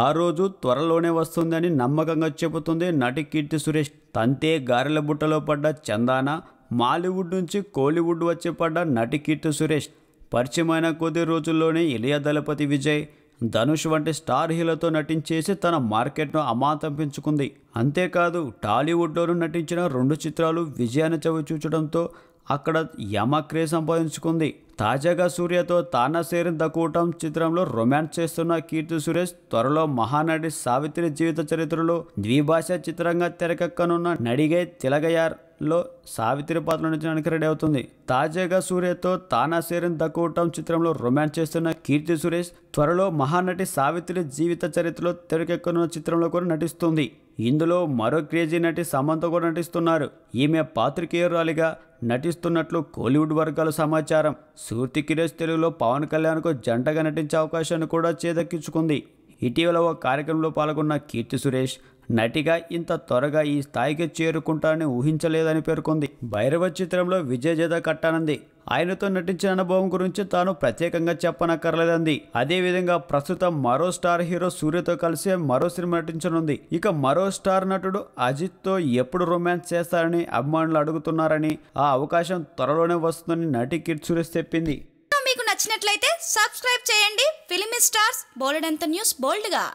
ఆ రోజు త్వరలోనే వస్తుందని నమ్మకంగా చెబుతుంది నటి కీర్తి సురేష్. తంతే గారెల బుట్టలో పడ్డ చందాన, మాలీవుడ్ నుంచి కోలీవుడ్ వచ్చి పడ్డ నటి కీర్తి సురేష్ పరిచయమైన కొద్ది రోజుల్లోనే ఇలియా దళపతి, విజయ్, ధనుష్ వంటి స్టార్ హీరోతో నటించేసి తన మార్కెట్ను అమాంతం పెంచుకుంది. అంతేకాదు టాలీవుడ్లోనూ నటించిన 2 చిత్రాలు విజయాన్ని చవిచూచడంతో అక్కడ యమక్రేజ్ సంపాదించుకుంది. తాజాగా సూర్యతో తానాసేరిన్ ద కూటం చిత్రంలో రొమాన్స్ చేస్తున్న కీర్తి సురేష్ త్వరలో మహానటి సావిత్రి జీవిత చరిత్రలో ద్విభాషా చిత్రంగా తెరకెక్కనున్న నడిగై తిలగయార్ లో సావిత్రి పాత్ర నటించడానికి రెడీ అవుతుంది. తాజాగా సూర్యతో తానాసేరిన్ ద కూటం చిత్రంలో రొమాన్స్ చేస్తున్న కీర్తి సురేష్ త్వరలో మహానటి సావిత్రి జీవిత చరిత్రలో తెరకెక్కనున్న చిత్రంలో కూడా నటిస్తుంది. ఇందులో మరో క్రేజీ నటి సమంత కూడా నటిస్తున్నారు. ఈమె పాత్రికేయురాలిగా నటిస్తున్నట్లు కోలీవుడ్ వర్గాల సమాచారం. శృతి కిరేష్ తెలుగులో పవన్ కళ్యాణ్కు జంటగా నటించే అవకాశాన్ని కూడా చేదక్కించుకుంది. ఇటీవల ఓ కార్యక్రమంలో పాల్గొన్న కీర్తి సురేష్ నటిగా ఇంత త్వరగా ఈ స్థాయికి చేరుకుంటానని ఊహించలేదని పేర్కొంది. భైరవ చిత్రంలో విజయ్ జత కట్టానంది. ఆయనతో నటించిన అనుభవం గురించి తాను ప్రత్యేకంగా చెప్పనక్కర్లేదంది. అదేవిధంగా ప్రస్తుతం మరో స్టార్ హీరో సూర్యతో కలిసి మరో సినిమా నటించనుంది. ఇక మరో స్టార్ నటుడు అజిత్తో ఎప్పుడు రొమాన్స్ చేస్తారని అభిమానులు అడుగుతున్నారని, ఆ అవకాశం త్వరలోనే వస్తుందని నటి కీర్తి సురేష్ చెప్పింది. మీకు నచ్చినట్లయితే సబ్స్క్రైబ్ చేయండి. ఫిలిమి స్టార్స్ బోలెడంత న్యూస్ బోల్డ్గా.